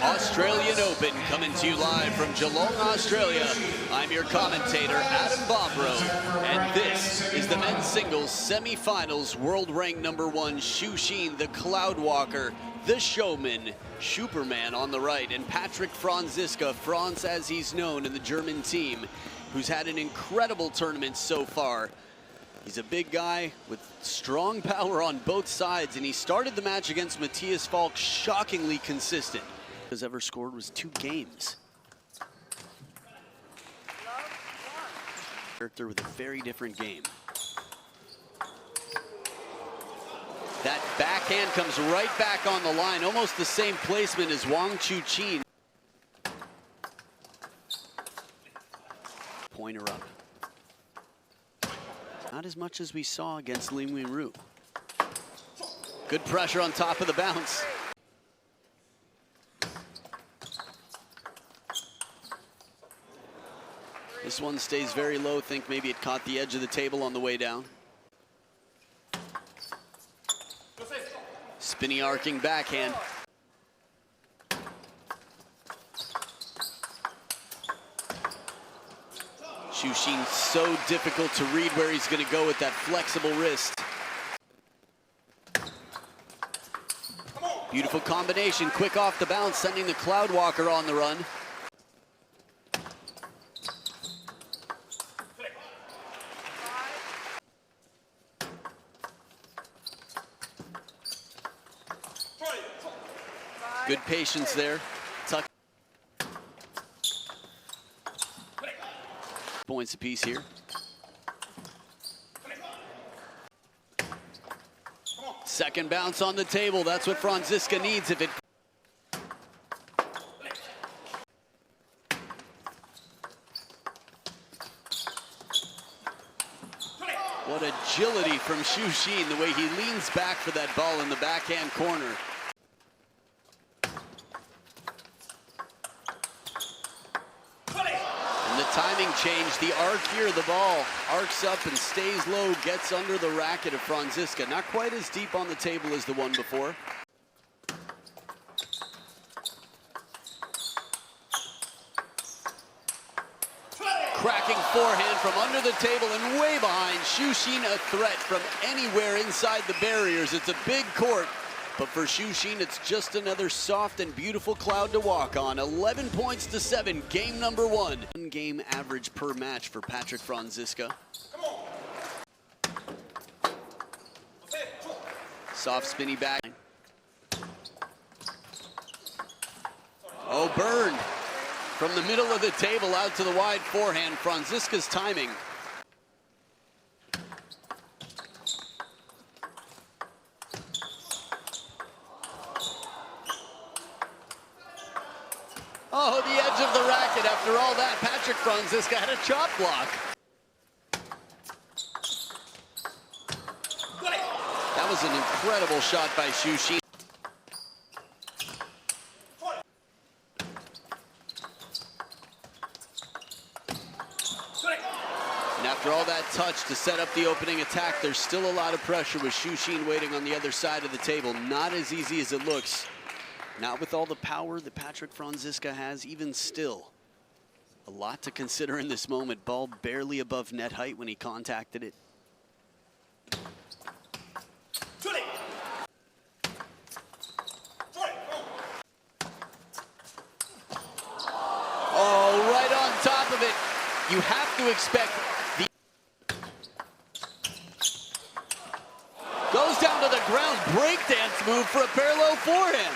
Australian Open coming to you live from Geelong, Australia. I'm your commentator, Adam Bombro, and this is the men's singles semifinals. World rank #1, Xu Xin, the Cloudwalker, the showman, Superman on the right, and Patrick Franziska, Franz as he's known in the German team, who's had an incredible tournament so far. He's a big guy with strong power on both sides, and he started the match against Matthias Falk shockingly consistent. Has ever scored was 2 games. Character with a very different game. That backhand comes right back on the line, almost the same placement as Wang Chuqin. Pointer up. Not as much as we saw against Lim Win-Ru. Good pressure on top of the bounce. This one stays very low. Think maybe it caught the edge of the table on the way down. Spinny arcing backhand. Xu Xin so difficult to read where he's going to go with that flexible wrist. Beautiful combination, quick off the bounce, sending the Cloudwalker on the run. Good patience there. Tuck. Points apiece here. Second bounce on the table. That's what Franziska needs if it. What agility from Xu Xin, the way he leans back for that ball in the backhand corner. Timing change, the arc here, the ball arcs up and stays low, gets under the racket of Franziska. Not quite as deep on the table as the one before. Cracking forehand from under the table and way behind. Xu Xin a threat from anywhere inside the barriers. It's a big court. But for Xu Xin, it's just another soft and beautiful cloud to walk on. 11 points to 7, game #1. 1 game average per match for Patrick Franziska. Soft spinny back. Oh, burned. From the middle of the table out to the wide forehand. Franziska's timing. Oh, the edge of the racket. After all that, Patrick Franziska had a chop block. That was an incredible shot by Xu Xin. And after all that touch to set up the opening attack, there's still a lot of pressure with Xu Xin waiting on the other side of the table. Not as easy as it looks. Not with all the power that Patrick Franziska has, even still. A lot to consider in this moment. Ball barely above net height when he contacted it. Oh, right on top of it. You have to expect the... Goes down to the ground, breakdance move for a parallel forehand.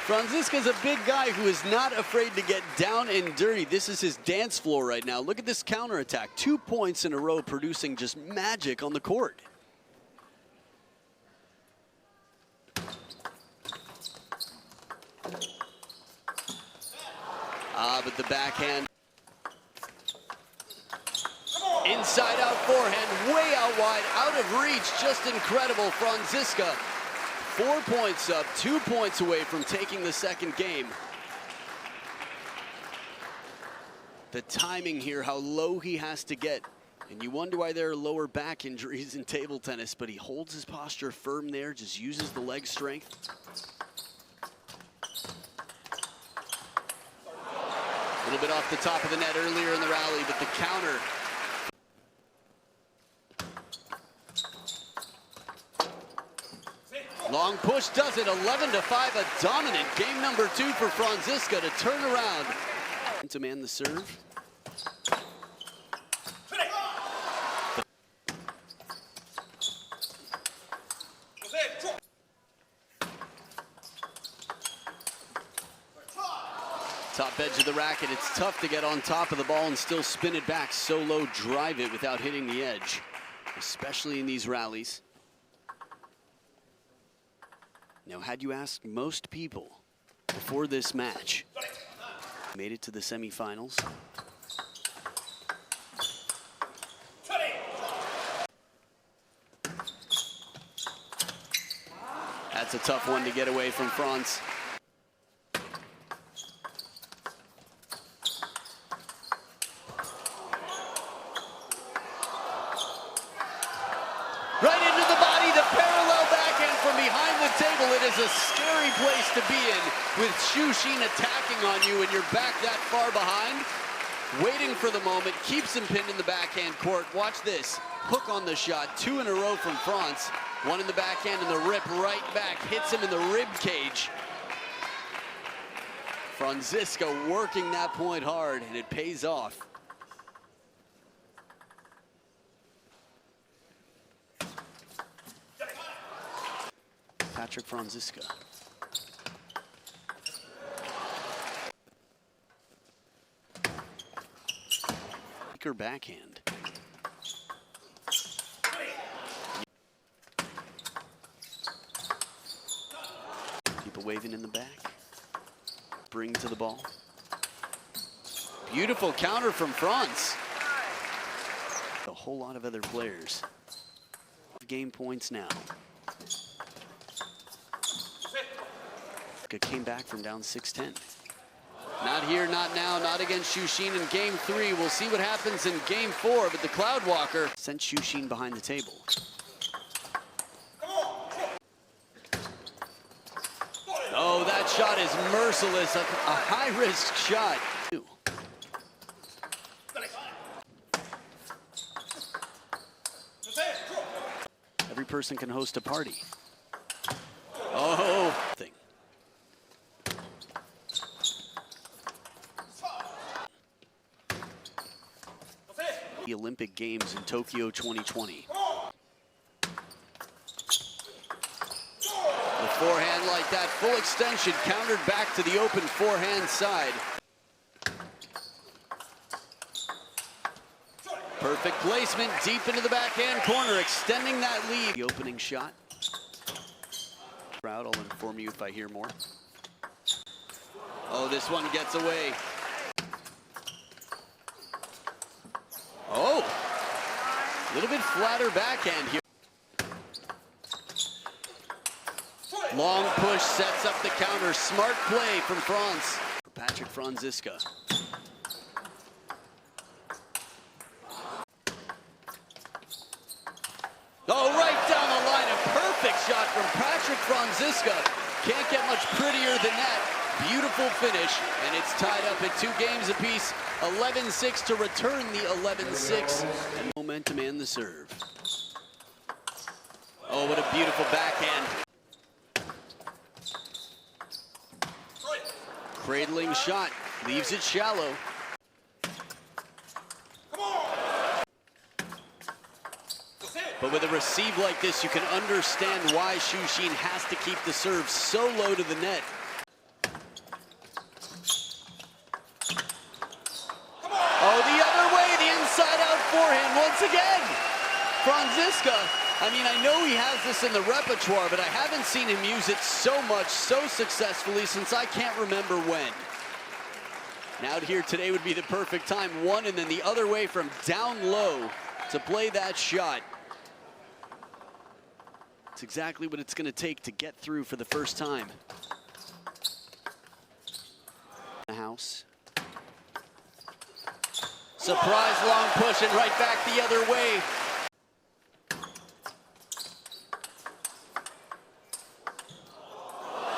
Franziska's a big guy who is not afraid to get down and dirty. This is his dance floor right now. Look at this counterattack. 2 points in a row, producing just magic on the court. But the backhand. Inside out forehand, way out wide, out of reach. Just incredible. Franziska 4 points up, 2 points away from taking the second game. The timing here, how low he has to get. And you wonder why there are lower back injuries in table tennis, but he holds his posture firm there, just uses the leg strength. A little bit off the top of the net earlier in the rally, but the counter. Long push does it, 11-5, a dominant game number 2 for Franziska to turn around. To man the serve. Top edge of the racket, it's tough to get on top of the ball and still spin it back so low, drive it without hitting the edge, especially in these rallies. Now, had you asked most people before this match, made it to the semifinals. That's a tough one to get away from Franz. Right into the body, the parallel backhand from behind the table. It is a scary place to be in with Shushin attacking on you and you're back that far behind. Waiting for the moment, keeps him pinned in the backhand court. Watch this, hook on the shot, 2 in a row from Franz. One in the backhand and the rip right back, hits him in the rib cage. Franziska working that point hard and it pays off. Patrick Franziska. Weaker backhand. People waving in the back. Bring to the ball. Beautiful counter from Franz. A whole lot of other players. Game points now. Came back from down 6-10. Not here, not now, not against Shushin in game 3. We'll see what happens in game 4, but the Cloudwalker sent Shushin behind the table. Oh, that shot is merciless, a high-risk shot. Every person can host a party. Oh, thing. The Olympic Games in Tokyo 2020. The forehand like that, full extension, countered back to the open forehand side. Perfect placement, deep into the backhand corner, extending that lead. The opening shot. Crowd, I'll inform you if I hear more. Oh, this one gets away. Oh, a little bit flatter backhand here. Long push sets up the counter. Smart play from Franz. Patrick Franziska. Oh, right down the line. A perfect shot from Patrick Franziska. Can't get much prettier than that. Beautiful finish, and it's tied up at 2 games apiece. 11-6 to return the 11-6. And momentum and the serve. Oh, what a beautiful backhand. Cradling shot, leaves it shallow. But with a receive like this, you can understand why Shushin has to keep the serve so low to the net. Oh, the other way, the inside-out forehand once again. Franziska, I mean, I know he has this in the repertoire, but I haven't seen him use it so much, so successfully since I can't remember when. Now out here today would be the perfect time. One and then the other way from down low to play that shot. It's exactly what it's going to take to get through for the first time. The house. Surprise long push and right back the other way.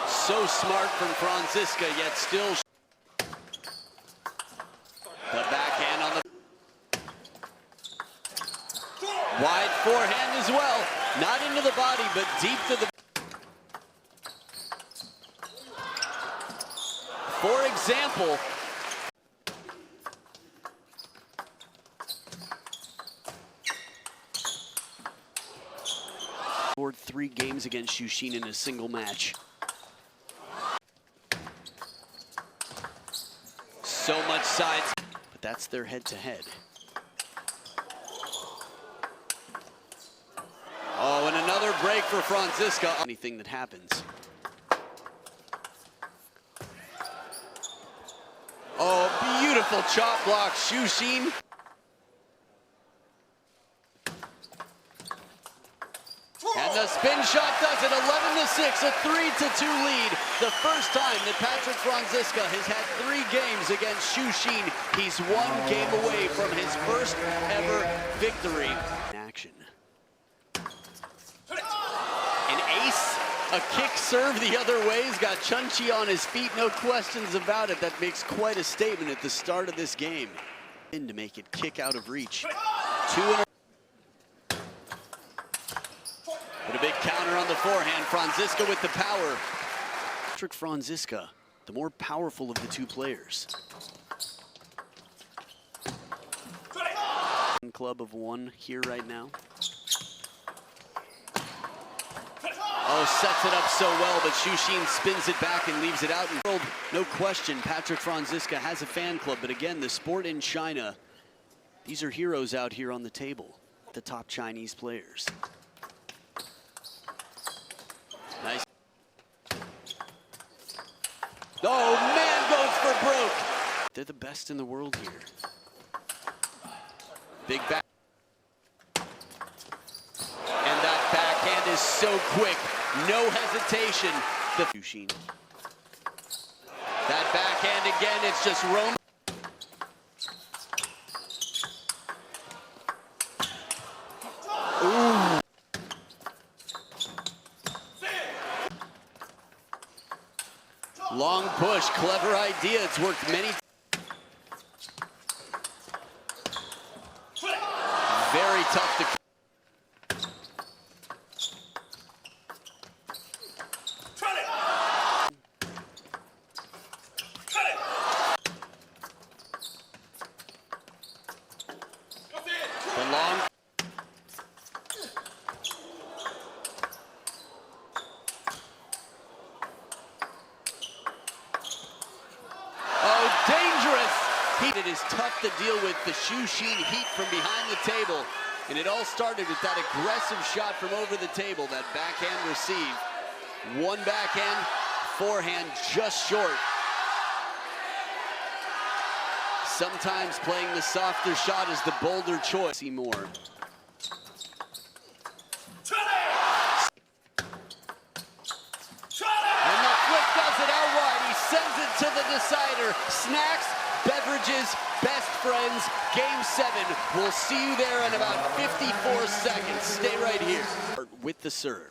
So smart from Franziska, yet still. the body, but deep to the... For example, scored 3 games against Shushin in a single match. So much sides, but that's their head-to-head. Oh, and another break for Franziska. Anything that happens. Oh, beautiful chop block, Shushin. And the spin shot does it, 11-6, a 3-2 lead. The first time that Patrick Franziska has had 3 games against Shushin. He's 1 game away from his first ever victory. Action. An ace, a kick serve the other way. He's got Chunchi on his feet, no questions about it. That makes quite a statement at the start of this game. In to make it kick out of reach. 2 in a... But a big counter on the forehand. Franziska with the power. Patrick Franziska, the more powerful of the 2 players. Club of 1 here right now. Oh, sets it up so well, but Shushin spins it back and leaves it out. No question, Patrick Franziska has a fan club, but again, the sport in China, these are heroes out here on the table, the top Chinese players. Nice. Oh, man goes for broke. They're the best in the world here. Big back. And that backhand is so quick. No hesitation. The Shushin. That backhand again, it's just roam. Ooh. Long push, clever idea. It's worked many times. Very tough to... The long... Oh, dangerous! It is tough to deal with the Shushin heat from behind the table. And it all started with that aggressive shot from over the table, that backhand receive. 1 backhand, forehand just short. Sometimes playing the softer shot is the bolder choice. See more. And the flick does it outright. He sends it to the decider. Snacks, beverages, best friends. Game 7. We'll see you there in about 54 seconds. Stay right here. With the serve.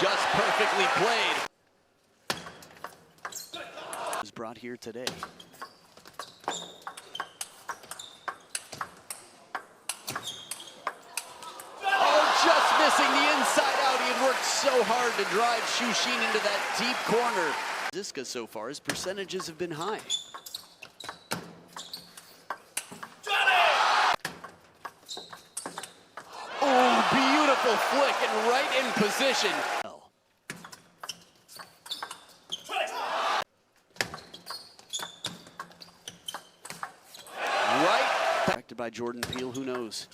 Just perfectly played. Was brought here today. Oh, just missing the inside out. He had worked so hard to drive Shushin into that deep corner. Franziska so far, his percentages have been high. Oh, beautiful flick and right in position. Directed by Jordan Peele, who knows?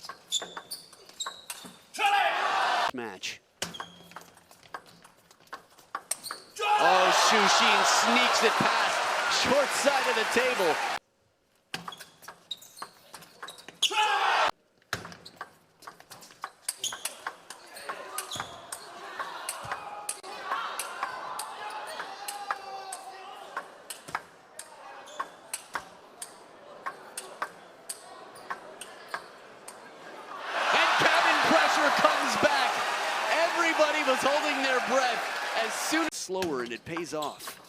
Match. Oh, Shushin sneaks it past. Short side of the table. Comes back. Everybody was holding their breath as soon as slower, and it pays off.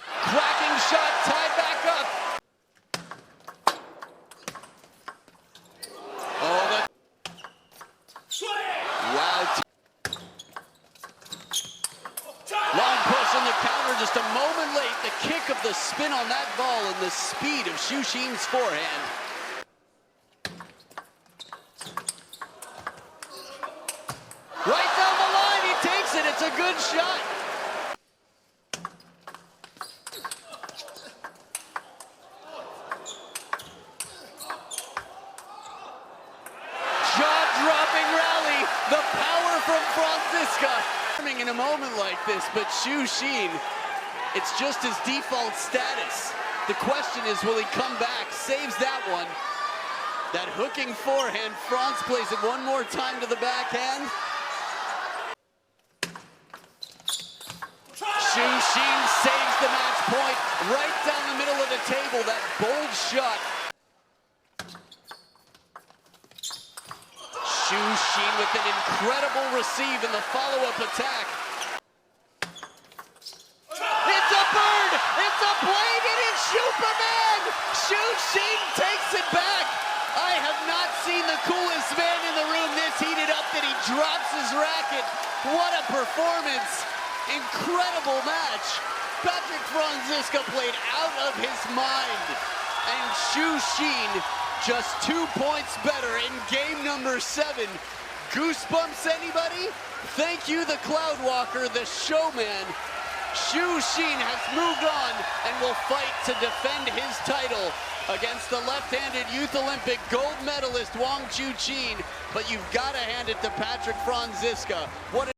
Cracking shot, tied back up. Oh, wow. Long push in the counter, just a moment late. The kick of the spin on that ball and the speed of Xu Xin's forehand. Right down the line, he takes it. It's a good shot. Jaw-dropping rally. The power from Franziska. In a moment like this, but Xu Xin, it's just his default status. The question is, will he come back? Saves that one. That hooking forehand. Franz plays it one more time to the backhand. Xu Xin saves the match point right down the middle of the table. That bold shot. Xu Xin with an incredible receive in the follow-up attack. It's a bird! It's a plane! It is Superman! Xu Xin takes it back! I have not seen the coolest man in the room this heated up that he drops his racket. What a performance! Incredible match. Patrick Franziska played out of his mind. And Xu Xin just 2 points better in game number 7. Goosebumps, anybody? Thank you, the Cloudwalker, the showman. Xu Xin has moved on and will fight to defend his title against the left-handed Youth Olympic gold medalist Wang Chuqin. But you've got to hand it to Patrick Franziska. What